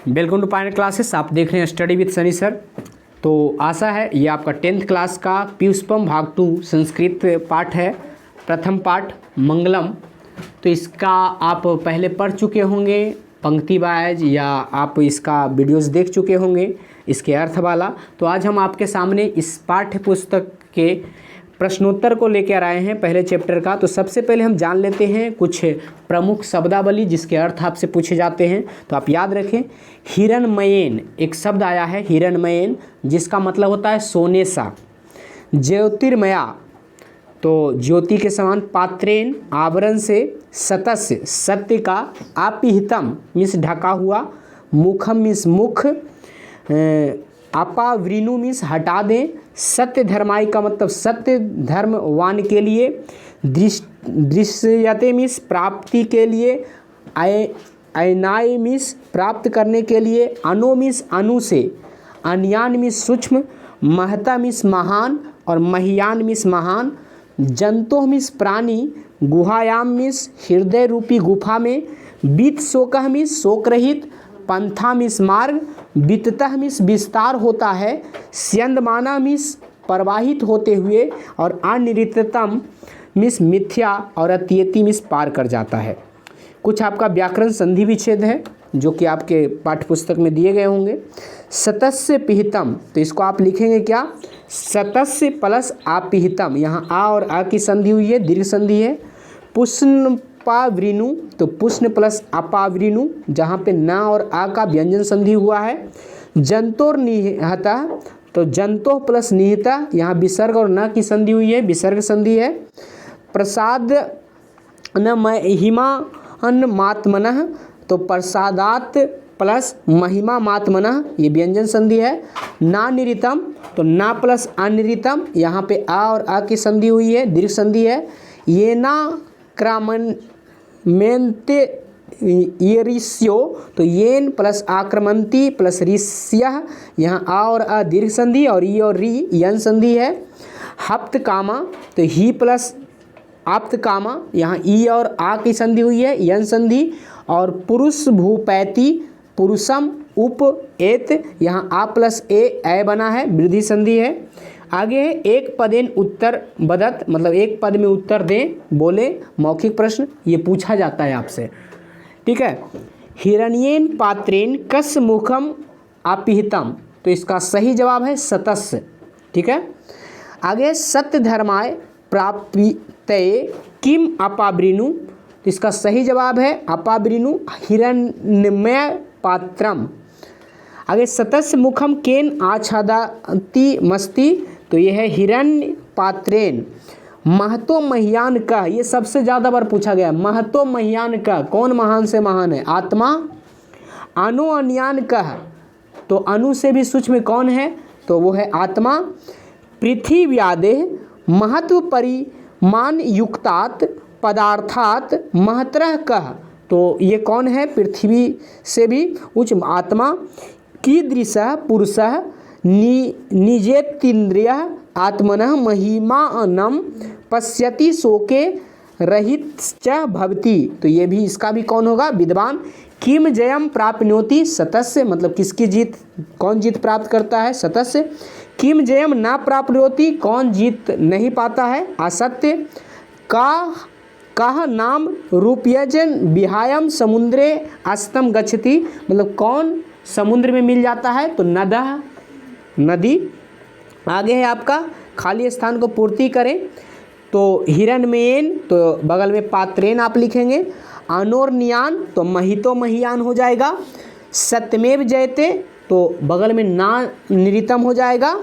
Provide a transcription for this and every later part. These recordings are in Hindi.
Welcome to Pioneer classes. आप देख रहे हैं स्टडी विद सनी सर। तो आशा है ये आपका 10th क्लास का पीयूषपम भाग 2 संस्कृत पाठ है, प्रथम पाठ मंगलम। तो इसका आप पहले पढ़ चुके होंगे पंक्ति वाइज या आप इसका वीडियोस देख चुके होंगे इसके अर्थ वाला। तो आज हम आपके सामने इस पाठ्य पुस्तक के प्रश्नोत्तर को लेकर आए हैं पहले चैप्टर का। तो सबसे पहले हम जान लेते हैं कुछ प्रमुख शब्दावली जिसके अर्थ आपसे पूछे जाते हैं। तो आप याद रखें, हिरणमयेन एक शब्द आया है, हिरणमयेन, जिसका मतलब होता है सोने सा। ज्योतिर्मया तो ज्योति के समान, पात्रेन आवरण से, सतस्य सत्य का, आपिहितम मीन्स ढका हुआ, मुखम मीन्स मुख, अपावृणु मीन्स हटा दें, सत्य धर्माई का मतलब सत्य धर्मवान के लिए, दृश्यते मीन्स प्राप्ति के लिए, अयनाय मीन्स प्राप्त करने के लिए, अनो मीन्स अनु से, अन्यान मीन्स सूक्ष्म, महता मीन्स महान और महियान मीन्स महान, जंतु मीन्स प्राणी, गुहायाम मीन्स हृदय रूपी गुफा में, बीत शोकः मीन्स शोक रहित, पंथा मीन्स मार्ग, विततः मीन्स विस्तार होता है, स्यंदमाना मीन्स प्रवाहित होते हुए, और अनिर्ततम मीन्स मिथ्या, और अत्येति मीन्स पार कर जाता है। कुछ आपका व्याकरण संधि विच्छेद है जो कि आपके पाठ्यपुस्तक में दिए गए होंगे। सतस्य पिहितम, तो इसको आप लिखेंगे क्या, सतस्य प्लस आपिहितम, यहाँ आ और आ की संधि हुई है, दीर्घ संधि है। पुष्पावृणु, तो पुष्ण प्लस अपावृणु, जहाँ पे ना और आ का व्यंजन संधि हुआ है। जंतोर निहता, तो जंतो प्लस निहिता, यहाँ विसर्ग और न की संधि हुई है, विसर्ग संधि है। प्रसाद न महिमा अन मात्मनः, तो प्रसादात प्लस महिमा मात्मनः, ये व्यंजन संधि है। ना निरितम, तो ना प्लस अनिरितम, यहाँ पे आ और आ की संधि हुई है, दीर्घ संधि है। ये ना क्रामन मेन्ते ये ऋष्यो, तो येन प्लस आक्रमंती प्लस ऋष्यः, यहाँ आ और आ दीर्घ संधि और ई और री यन संधि है। हप्त कामा, तो ही प्लस आप्त कामा, यहाँ ई और आ की संधि हुई है, यन संधि। और पुरुष भूपैति, पुरुषम उप एत, यहाँ आ प्लस ए बना है, वृद्धि संधि है। आगे है एक पदेन उत्तर बदत, मतलब एक पद में उत्तर दें, बोले, मौखिक प्रश्न ये पूछा जाता है आपसे, ठीक है। हिरण्येन पात्रेन कस मुखम आपिहितम, तो इसका सही जवाब है सतस्य, ठीक है। आगे सत्य धर्माय प्राप्तये किम अपावृणु, तो इसका सही जवाब है अपावृणु हिरण्यमय पात्रम। आगे सतस्य मुखम केन आच्छादति मस्ति, तो ये है हिरण्य पात्रेन। महतो महियान का, ये सबसे ज़्यादा बार पूछा गया, महतो महियान का, कौन महान से महान है, आत्मा। अनु अन्यान का, तो अनु से भी सूक्ष्म कौन है, तो वो है आत्मा। पृथ्व्यादेह महत्व परिमाण युक्तात् पदार्थात् महतरः कः, तो ये कौन है, पृथ्वी से भी उच्च आत्मा। कीदृशः पुरुषः निजेतीन्द्रियः आत्मनः महिमानं पश्यति शोके रहितश्च भवति, तो ये भी इसका भी कौन होगा, विद्वान। किम जयम प्राप्नोति सतस्य, मतलब किसकी जीत, कौन जीत प्राप्त करता है, सतस्य। किम जयम न प्राप्नोति, कौन जीत नहीं पाता है, असत्य। कह नाम रूपयजन विहायम समुद्रे अस्तम गच्छति, मतलब कौन समुद्र में मिल जाता है, तो नदः नदी। आगे है आपका खाली स्थान को पूर्ति करें, तो हिरण्यमेन, तो बगल में पात्रेन आप लिखेंगे। अनोर्नियान, तो महितो महियान हो जाएगा। सत्यमेव जयते, तो बगल में ना निरितम हो जाएगा।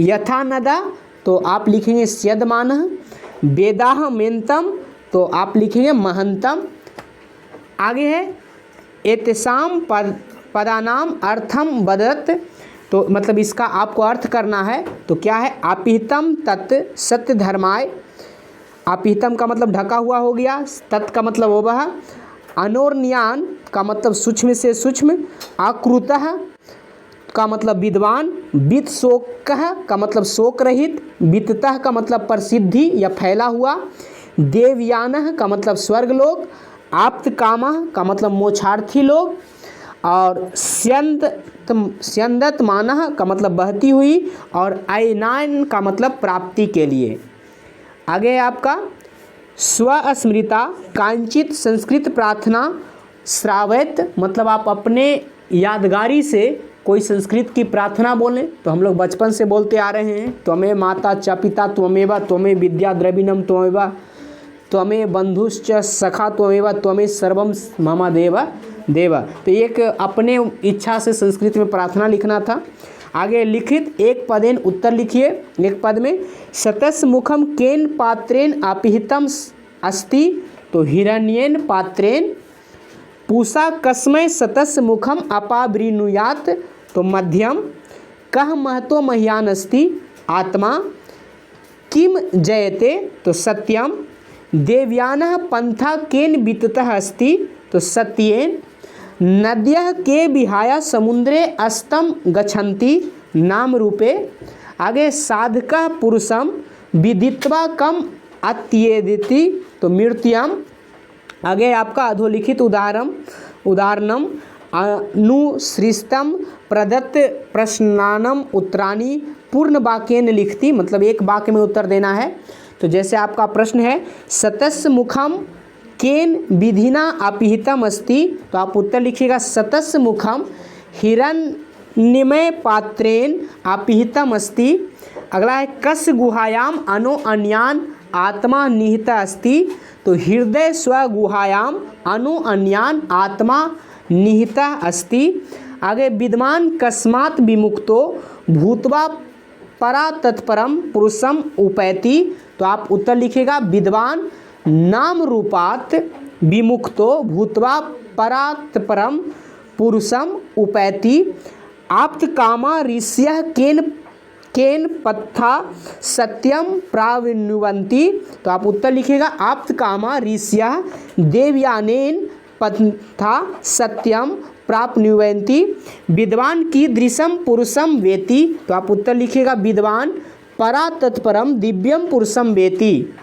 यथा नदा, तो आप लिखेंगे स्यदमानः। वेदाह मेन्तम, तो आप लिखेंगे महंतम। आगे है एतेषाम पदानाम अर्थम वदत, तो मतलब इसका आपको अर्थ करना है, तो क्या है, आपिहितम तत् सत्य धर्माय, आपिहितम का मतलब ढका हुआ हो गया, तत् का मतलब वो वह, अनोर्न्यान का मतलब सूक्ष्म से सूक्ष्म, आकृतः का मतलब विद्वान, वित शोकः का मतलब शोक रहित, विततः का मतलब प्रसिद्धि या फैला हुआ, देवयानः का मतलब स्वर्ग लोक, आप्त कामः का मतलब मोक्षार्थी लोग, और स्यन्दत मानः का मतलब बहती हुई, और अयनान का मतलब प्राप्ति के लिए। आगे है आपका स्वस्मृता कांचित संस्कृत प्रार्थना श्रावयत, मतलब आप अपने यादगारी से कोई संस्कृत की प्रार्थना बोलें। तो हम लोग बचपन से बोलते आ रहे हैं, त्वमेव माता च पिता त्वमेव, त्वमेव विद्या द्रविणम त्वमेव, त्वमेव बंधुश्च सखा त्वमेव, त्वमेव सर्वम मम देव देव। तो एक अपने इच्छा से संस्कृत में प्रार्थना लिखना था। आगे लिखित एक पदेन उत्तर लिखिए। एक पद में शतस्य मुखम केन पात्रेन आपिहितम अस्ति, तो हिरण्येन पात्रेन। पूषा कस्मै शतस्य मुखम अपावृणुयात्, तो मध्यम। कह महतो मह्यान अस्ति, आत्मा। किम जयते, तो सत्यम। देवयानः पंथा केन विततः अस्ति, तो सत्येन। नद्यः के विहाय समुद्रे अस्तम गच्छन्ति, नाम रूपे। आगे साधकः पुरुषम विदित्वा कम अत्येदिति, तो मृत्युम। आगे आपका अधोलिखित उदाहरणम अनुसृष्टम प्रदत्त प्रश्नानम उत्तराणि पूर्ण वाक्येन लिखती, मतलब एक वाक्य में उत्तर देना है। तो जैसे आपका प्रश्न है शतस्य मुखम केन विधिना अपिहितम अस्ति, तो आप उत्तर लिखिएगा शतस्य मुखम हिरण्यमय पात्रेन अपिहितम अस्ति। अगला है कस्य गुहायाम अनो अन्यान आत्मा निहिता अस्ति, तो हृदय स्वगुहायाम अनु अन्यान आत्मा निहिता अस्ति। आगे विद्वान कस्मात् विमुक्तो भूत्वा परा तत्परम पुरुषम उपैति, तो आप उत्तर लिखिएगा विद्वान नाम रूपात् विमुक्तो भूत्वा परा तत्परम पुरुषम उपैति। आप्त कामा ऋष्यः केन पत्था सत्यम प्राविण्वन्ति, तो आप उत्तर लिखिएगा आप्त कामा ऋष्यः देवयानेन पत्था सत्यम प्राप्नुवन्ति। विद्वान कीदृशम पुरुषम वेति, तो आप उत्तर लिखिएगा विद्वान परा तत्परम दिव्यम पुरुषम वेति।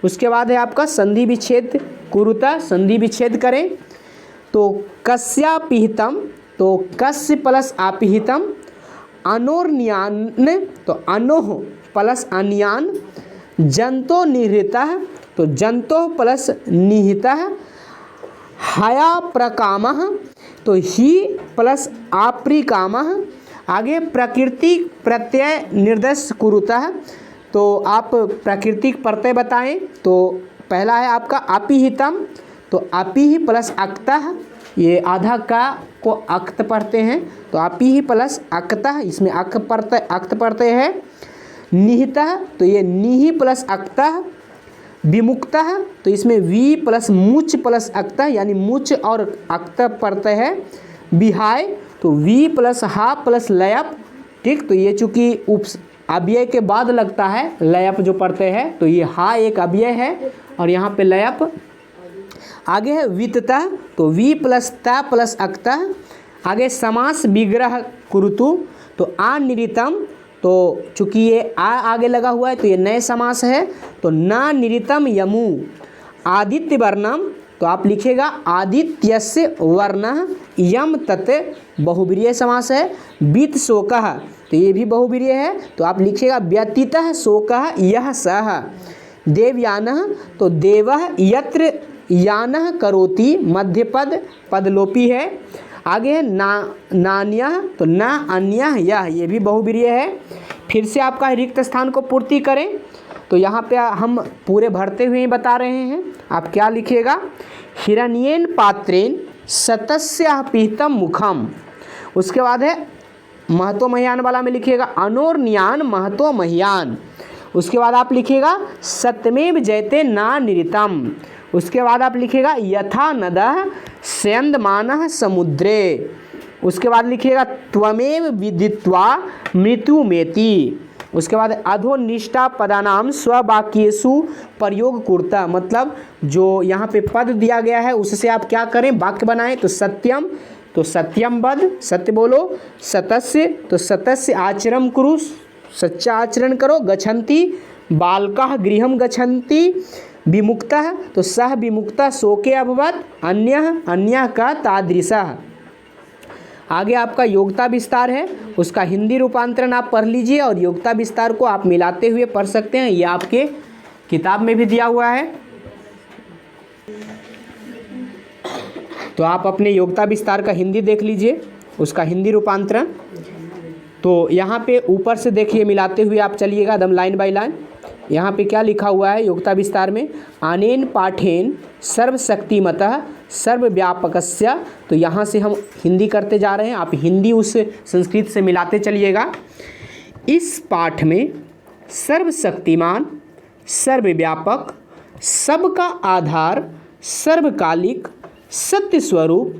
उसके बाद है आपका संधि विच्छेद कुरुता, संधि विच्छेद करें। तो कस्यापिहितम, तो कस्य प्लस आपिहितम। अनोर्न्यान, तो अनोह प्लस अन्यान। जंतो निहृतः, तो जंतो प्लस निहितः। हया प्रकामः, तो ही प्लस आप्रिकामः। आगे प्रकृति प्रत्यय निर्देश कुरुतः, तो आप प्राकृतिक प्रत्यय बताएं। तो पहला है आपका अपिहितम, तो अपि ही प्लस अक्तः, ये आधा का को अक्त पढ़ते हैं, तो अपि ही प्लस अक्तः, इसमें अक्त प्रत्यय है। निहितः, तो ये निहि प्लस अक्तः। विमुक्तः, तो इसमें वी प्लस मुच प्लस अक्तः, यानी मुच और अक्त प्रत्यय है। विहाय, तो वी प्लस हा प्लस लयप, ठीक। तो ये चूँकि अव्यय के बाद लगता है लयप जो प्रत्यय है, तो ये हा एक अव्यय है और यहाँ पे लयप। आगे है विततः, तो वी प्लस ता प्लस अक्तः। आगे समास विग्रह कुरुतु, तो अनिरितम, तो चूँकि ये आ आगे लगा हुआ है तो ये नए समास है, तो न निरितम यमु। आदित्य वर्णम, तो आप लिखेगा आदित्यस्य वर्णः यम तत्, बहुब्रीय समास है। बीत शोकः, तो ये भी बहुब्रीय है, तो आप लिखिएगा व्यतीतः शोकः यह सः। देवयानः, तो देवः यत्र यानः करोति, मध्यपद पदलोपी है। आगे है नान्यः, तो न अन्यः यह, ये भी बहुब्रीय है। फिर से आपका रिक्त स्थान को पूर्ति करें, तो यहाँ पे हम पूरे भरते हुए ही बता रहे हैं। आप क्या लिखिएगा हिरण्येन पात्रेन शतस्य पीतम मुखम। उसके बाद है महतो मह्यान वाला में लिखिएगा अनोर्न्यान महतो मह्यान। उसके बाद आप लिखिएगा सत्यमेव जयते ना निरितम। उसके बाद आप लिखिएगा यथा नदः स्यन्दमानः समुद्रे। उसके बाद लिखिएगा त्वमेव विदित्वा मृत्युमेति। उसके बाद अधोनिष्ठा पदानाम स्ववाक्येषु प्रयोग कुर्ता, मतलब जो यहाँ पे पद दिया गया है उससे आप क्या करें, वाक्य बनाएं। तो सत्यम, तो सत्यम वद, सत्य बोलो। सतस्य, तो सतस्य आचरम कुरु, सच्चा आचरण करो। गच्छन्ति, बालकाः गृहं गच्छन्ति। विमुक्तः, तो सह विमुक्तः शोके अभवत्। अन्यः, अन्यः का तादृशः। आगे आपका योग्यता विस्तार है, उसका हिंदी रूपांतरण आप पढ़ लीजिए और योग्यता विस्तार को आप मिलाते हुए पढ़ सकते हैं। ये आपके किताब में भी दिया हुआ है। तो आप अपने योग्यता विस्तार का हिंदी देख लीजिए, उसका हिंदी रूपांतरण। तो यहाँ पे ऊपर से देखिए, मिलाते हुए आप चलिएगा एकदम लाइन बाय लाइन। यहाँ पे क्या लिखा हुआ है योग्यता विस्तार में, अनेन पाठेन सर्वशक्तिमतः सर्वव्यापकस्य। तो यहाँ से हम हिंदी करते जा रहे हैं, आप हिंदी उस संस्कृत से मिलाते चलिएगा। इस पाठ में सर्वशक्तिमान, सर्वव्यापक, सबका आधार, सर्वकालिक, सत्य स्वरूप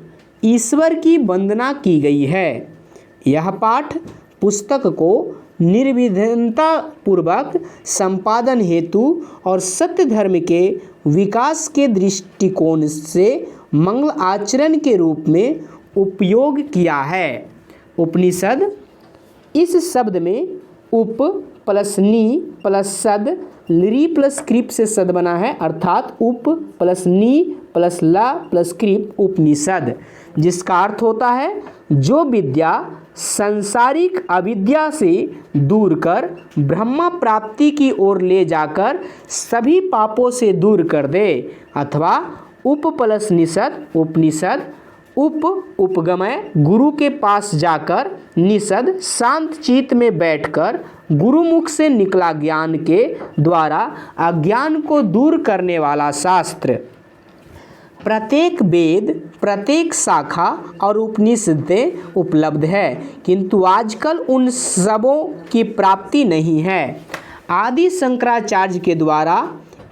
ईश्वर की वंदना की गई है। यह पाठ पुस्तक को निर्विघ्नता पूर्वक संपादन हेतु और सत्य धर्म के विकास के दृष्टिकोण से मंगल आचरण के रूप में उपयोग किया है। उपनिषद, इस शब्द में उप प्लस नी प्लस सद, ली प्लस क्रिप से सद बना है, अर्थात उप प्लस नी प्लस ला प्लस क्रिप उपनिषद, जिसका अर्थ होता है जो विद्या सांसारिक अविद्या से दूर कर ब्रह्म प्राप्ति की ओर ले जाकर सभी पापों से दूर कर दे, अथवा उप प्लस निषद उपनिषद, उप उपगमय, गुरु के पास जाकर, निषद शांत चित्त में बैठकर गुरुमुख से निकला ज्ञान के द्वारा अज्ञान को दूर करने वाला शास्त्र। प्रत्येक वेद, प्रत्येक शाखा और उपनिषदें उपलब्ध है, किंतु आजकल उन सबों की प्राप्ति नहीं है। आदि शंकराचार्य के द्वारा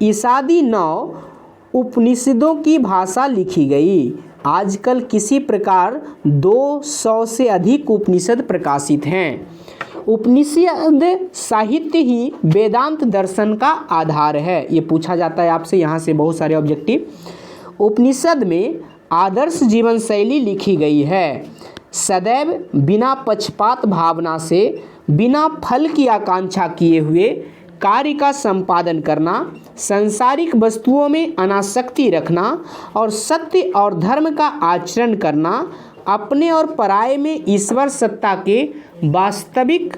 ईसादी 9 उपनिषदों की भाषा लिखी गई। आजकल किसी प्रकार 200 से अधिक उपनिषद प्रकाशित हैं। उपनिषद साहित्य ही वेदांत दर्शन का आधार है। ये पूछा जाता है आपसे, यहाँ से बहुत सारे ऑब्जेक्टिव। उपनिषद में आदर्श जीवन शैली लिखी गई है। सदैव बिना पक्षपात भावना से, बिना फल की आकांक्षा किए हुए कार्य का संपादन करना, सांसारिक वस्तुओं में अनासक्ति रखना और सत्य और धर्म का आचरण करना, अपने और पराये में ईश्वर सत्ता के वास्तविक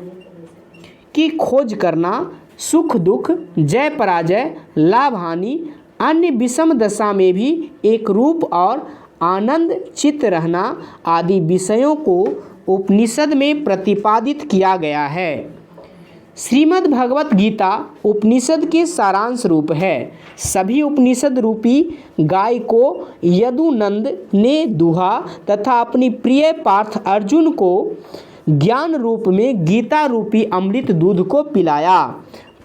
की खोज करना, सुख दुख, जय पराजय, लाभ हानि, अन्य विषम दशा में भी एक रूप और आनंद चित्त रहना आदि विषयों को उपनिषद में प्रतिपादित किया गया है। श्रीमद् भगवत गीता उपनिषद के सारांश रूप है। सभी उपनिषद रूपी गाय को यदुनंद ने दूहा तथा अपनी प्रिय पार्थ अर्जुन को ज्ञान रूप में गीता रूपी अमृत दूध को पिलाया।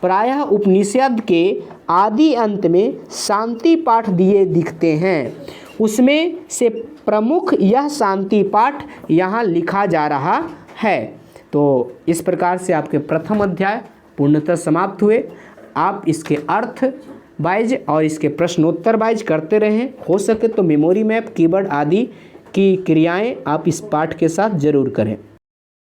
प्रायः उपनिषद के आदि अंत में शांति पाठ दिए दिखते हैं। उसमें से प्रमुख यह शांति पाठ यहाँ लिखा जा रहा है। तो इस प्रकार से आपके प्रथम अध्याय पूर्णतः समाप्त हुए। आप इसके अर्थ वाइज और इसके प्रश्नोत्तर वाइज करते रहें। हो सके तो मेमोरी मैप, कीवर्ड आदि की क्रियाएं आप इस पाठ के साथ जरूर करें।